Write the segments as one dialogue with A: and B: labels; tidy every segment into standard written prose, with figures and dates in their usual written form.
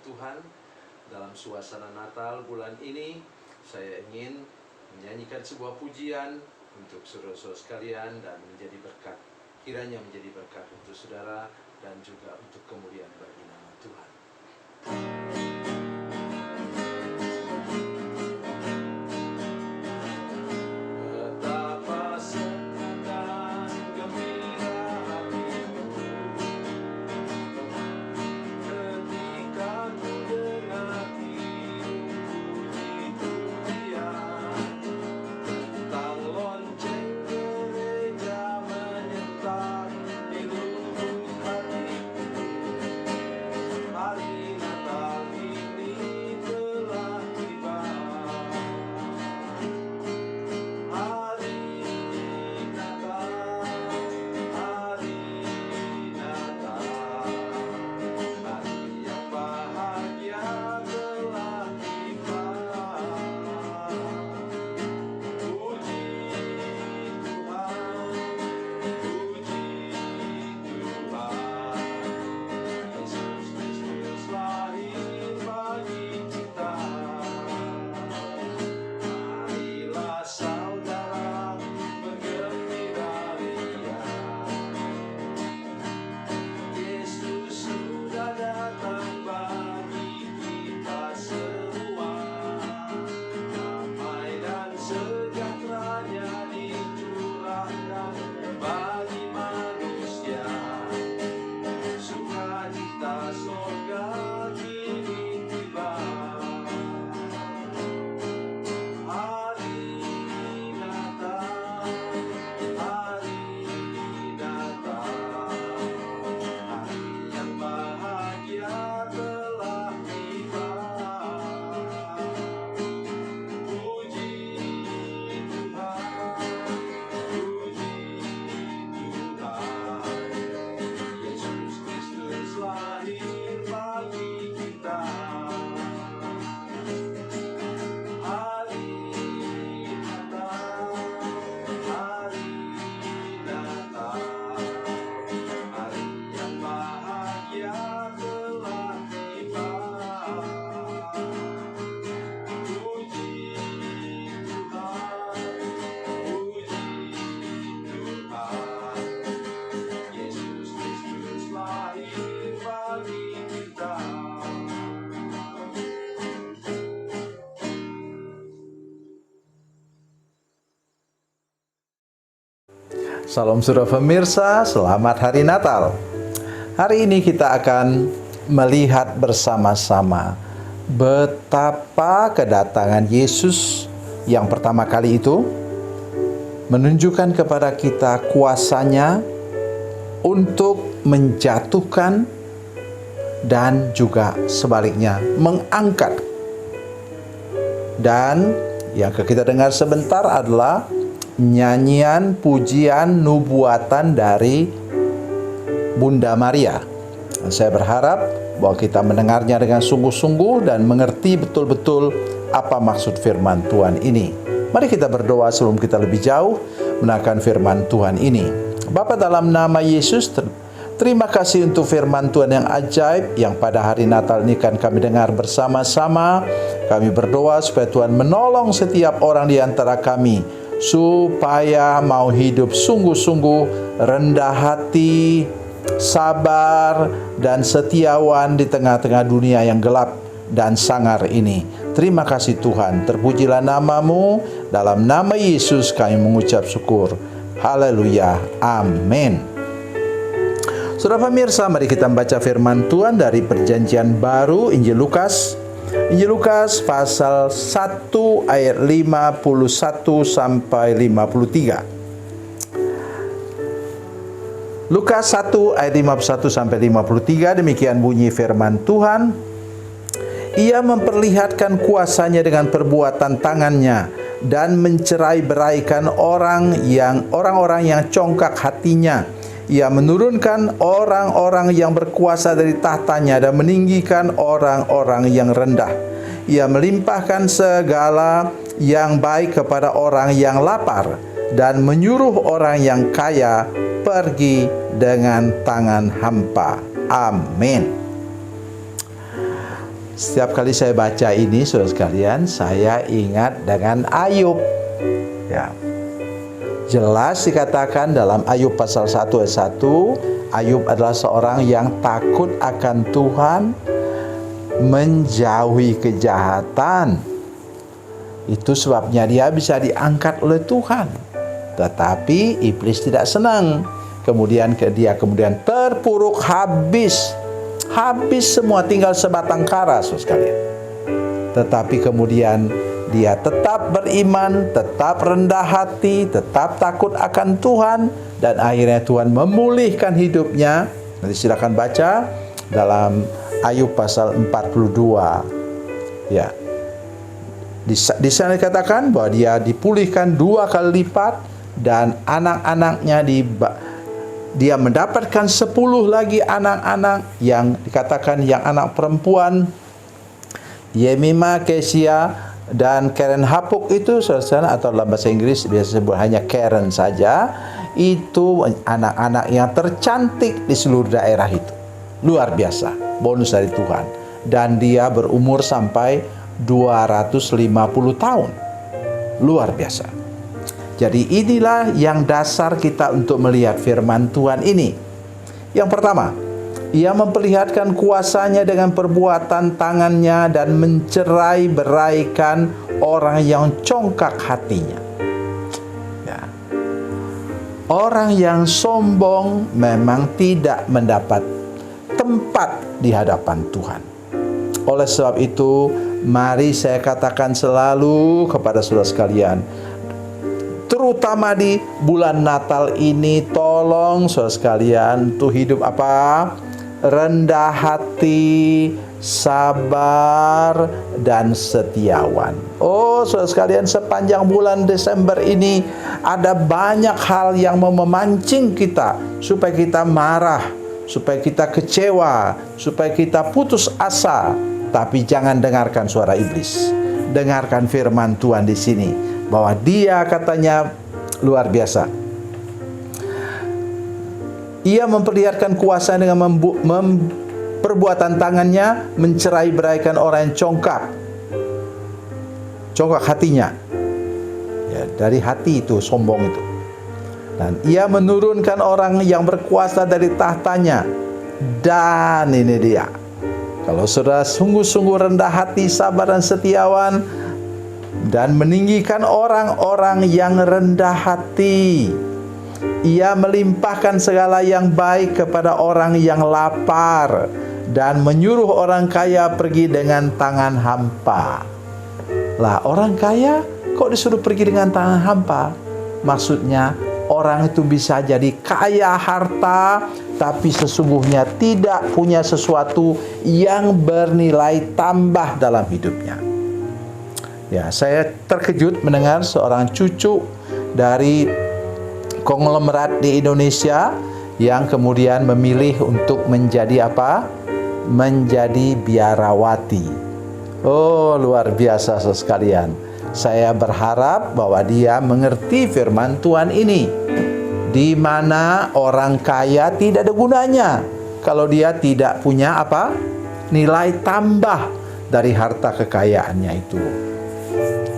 A: Tuhan. Dalam suasana Natal bulan ini, saya ingin menyanyikan sebuah pujian untuk saudara-saudara sekalian dan menjadi berkat. Kiranya menjadi berkat untuk saudara dan juga untuk kemuliaan bagi nama Tuhan.
B: Salam saudara pemirsa, selamat hari Natal. Hari ini kita akan melihat bersama-sama betapa kedatangan Yesus yang pertama kali itu menunjukkan kepada kita kuasanya untuk menjatuhkan dan juga sebaliknya mengangkat. Dan yang kita dengar sebentar adalah nyanyian pujian nubuatan dari Bunda Maria. Saya berharap bahwa kita mendengarnya dengan sungguh-sungguh dan mengerti betul-betul apa maksud firman Tuhan ini. Mari kita berdoa sebelum kita lebih jauh mendengarkan firman Tuhan ini. Bapa, dalam nama Yesus, terima kasih untuk firman Tuhan yang ajaib yang pada hari Natal ini kan kami dengar bersama-sama. Kami berdoa supaya Tuhan menolong setiap orang di antara kami supaya mau hidup sungguh-sungguh rendah hati, sabar, dan setiawan di tengah-tengah dunia yang gelap dan sangar ini. Terima kasih Tuhan, terpujilah nama-Mu. Dalam nama Yesus kami mengucap syukur. Haleluya, amin. Saudara pemirsa, mari kita membaca firman Tuhan dari Perjanjian Baru, Injil Lukas pasal 1 ayat 51 sampai 53. Lukas 1 ayat 51 sampai 53, demikian bunyi firman Tuhan. Ia memperlihatkan kuasanya dengan perbuatan tangannya dan mencerai-beraikan orang-orang yang congkak hatinya. Ia menurunkan orang-orang yang berkuasa dari tahtanya dan meninggikan orang-orang yang rendah. Ia melimpahkan segala yang baik kepada orang yang lapar dan menyuruh orang yang kaya pergi dengan tangan hampa. Amin. Setiap kali saya baca ini, saudara sekalian, saya ingat dengan Ayub. Ya. Jelas dikatakan dalam Ayub pasal 1 ayat 1, Ayub adalah seorang yang takut akan Tuhan, menjauhi kejahatan. Itu sebabnya dia bisa diangkat oleh Tuhan. Tetapi iblis tidak senang. Kemudian dia terpuruk habis semua, tinggal sebatang kara, saudara sekalian. Tetapi kemudian dia tetap beriman, tetap rendah hati, tetap takut akan Tuhan, dan akhirnya Tuhan memulihkan hidupnya. Nanti silakan baca dalam Ayub pasal 42. Ya. Di sana dikatakan bahwa dia dipulihkan 2 kali lipat, dan anak-anaknya dia mendapatkan 10 lagi anak-anak, yang dikatakan yang anak perempuan Yemima, Kesia, dan Karen Hapuk itu, saudara, atau dalam bahasa Inggris biasa sebut hanya Karen saja. Itu anak-anak yang tercantik di seluruh daerah itu. Luar biasa, bonus dari Tuhan. Dan dia berumur sampai 250 tahun. Luar biasa. Jadi inilah yang dasar kita untuk melihat firman Tuhan ini. Yang pertama, ia memperlihatkan kuasanya dengan perbuatan tangannya dan mencerai beraikan orang yang congkak hatinya. Ya. Orang yang sombong memang tidak mendapat tempat di hadapan Tuhan. Oleh sebab itu, mari saya katakan selalu kepada saudara sekalian, terutama di bulan Natal ini, tolong saudara sekalian tuh hidup apa? Rendah hati, sabar, dan setiawan. Oh, saudara sekalian, sepanjang bulan Desember ini ada banyak hal yang mau memancing kita supaya kita marah, supaya kita kecewa, supaya kita putus asa. Tapi jangan dengarkan suara iblis. Dengarkan firman Tuhan di sini, bahwa dia katanya luar biasa. Ia memperlihatkan kuasa dengan perbuatan tangannya, mencerai beraikan orang yang congkak hatinya. Ya, dari hati itu, sombong itu. Dan ia menurunkan orang yang berkuasa dari tahtanya. Dan ini dia. Kalau saudara sungguh-sungguh rendah hati, sabar dan setiawan, dan meninggikan orang-orang yang rendah hati. Ia melimpahkan segala yang baik kepada orang yang lapar, dan menyuruh orang kaya pergi dengan tangan hampa. Lah, orang kaya kok disuruh pergi dengan tangan hampa? Maksudnya orang itu bisa jadi kaya harta, tapi sesungguhnya tidak punya sesuatu yang bernilai tambah dalam hidupnya. Ya, saya terkejut mendengar seorang cucu dari konglomerat di Indonesia yang kemudian memilih untuk menjadi apa? Menjadi biarawati. Oh, luar biasa sekalian. Saya berharap bahwa dia mengerti firman Tuhan ini, di mana orang kaya tidak ada gunanya kalau dia tidak punya apa? Nilai tambah dari harta kekayaannya itu.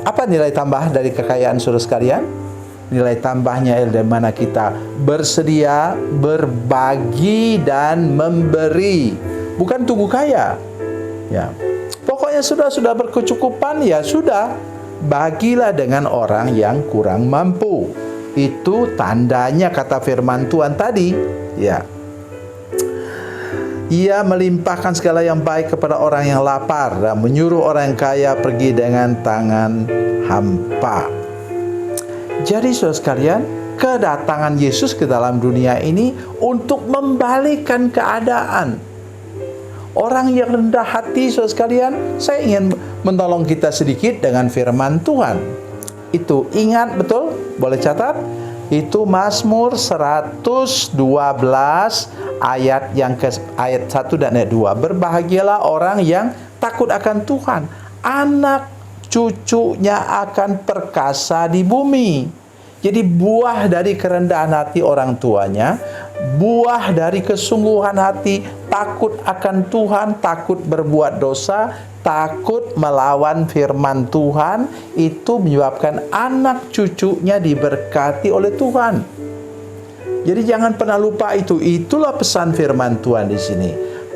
B: Apa nilai tambah dari kekayaan saudara sekalian? Nilai tambahnya di mana kita bersedia berbagi dan memberi, bukan tunggu kaya. Ya, pokoknya sudah berkecukupan, ya sudah, bagilah dengan orang yang kurang mampu. Itu tandanya kata firman Tuhan tadi. Ya, ia melimpahkan segala yang baik kepada orang yang lapar, dan menyuruh orang yang kaya pergi dengan tangan hampa. Jadi saudara sekalian, kedatangan Yesus ke dalam dunia ini untuk membalikkan keadaan. Orang yang rendah hati, saudara sekalian, saya ingin menolong kita sedikit dengan firman Tuhan. Itu ingat betul, boleh catat. Itu Mazmur 112 ayat 1 dan ayat 2. Berbahagialah orang yang takut akan Tuhan. Anak cucunya akan perkasa di bumi. Jadi buah dari kerendahan hati orang tuanya, buah dari kesungguhan hati, takut akan Tuhan, takut berbuat dosa, takut melawan firman Tuhan, itu menyebabkan anak cucunya diberkati oleh Tuhan. Jadi jangan pernah lupa itu. Itulah pesan firman Tuhan di sini.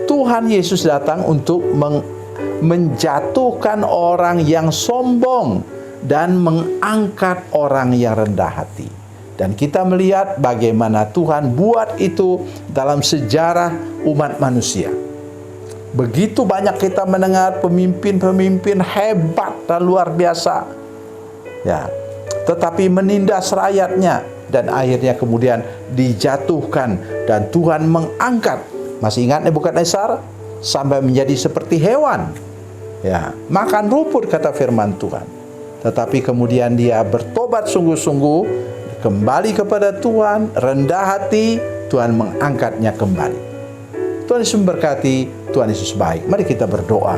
B: Tuhan Yesus datang untuk menjatuhkan orang yang sombong dan mengangkat orang yang rendah hati. Dan kita melihat bagaimana Tuhan buat itu dalam sejarah umat manusia. Begitu banyak kita mendengar pemimpin-pemimpin hebat dan luar biasa, ya, tetapi menindas rakyatnya, dan akhirnya kemudian dijatuhkan dan Tuhan mengangkat. Masih ingat Nebukadnezar? Sampai menjadi seperti hewan, ya, makan rumput kata firman Tuhan. Tetapi kemudian dia bertobat sungguh-sungguh, kembali kepada Tuhan, rendah hati, Tuhan mengangkatnya kembali. Tuhan Yesus memberkati, Tuhan Yesus baik. Mari kita berdoa.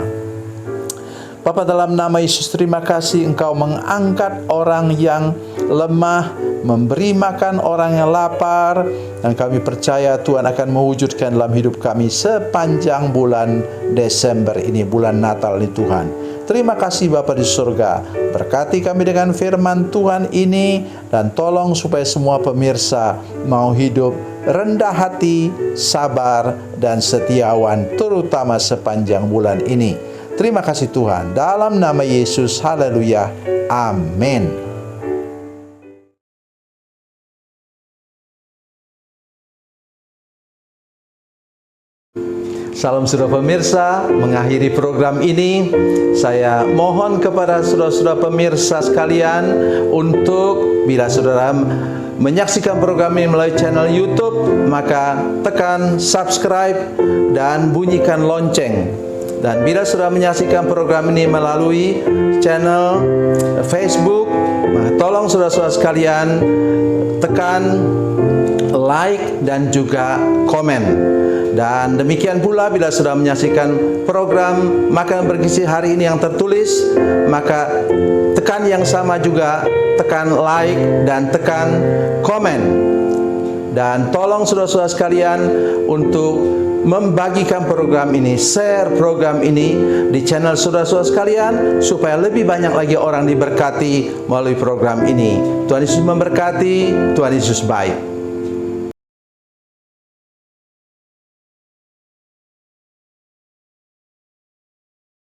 B: Bapa, dalam nama Yesus, terima kasih Engkau mengangkat orang yang lemah, memberi makan orang yang lapar, dan kami percaya Tuhan akan mewujudkan dalam hidup kami sepanjang bulan Desember ini, bulan Natal ini Tuhan. Terima kasih Bapa di surga, berkati kami dengan firman Tuhan ini, dan tolong supaya semua pemirsa mau hidup rendah hati, sabar, dan setiawan, terutama sepanjang bulan ini. Terima kasih Tuhan, dalam nama Yesus, haleluya, amin. Salam saudara pemirsa, mengakhiri program ini, saya mohon kepada saudara-saudara pemirsa sekalian untuk bila saudara menyaksikan program ini melalui channel YouTube, maka tekan subscribe dan bunyikan lonceng. Dan bila saudara menyaksikan program ini melalui channel Facebook, maka tolong saudara-saudara sekalian tekan like dan juga komen. Dan demikian pula bila sudah menyaksikan program Makan Bergizi hari ini yang tertulis, maka tekan yang sama juga, tekan like dan tekan komen. Dan tolong saudara-saudara sekalian untuk membagikan program ini, share program ini di channel saudara-saudara sekalian, supaya lebih banyak lagi orang diberkati melalui program ini. Tuhan Yesus memberkati, Tuhan Yesus baik.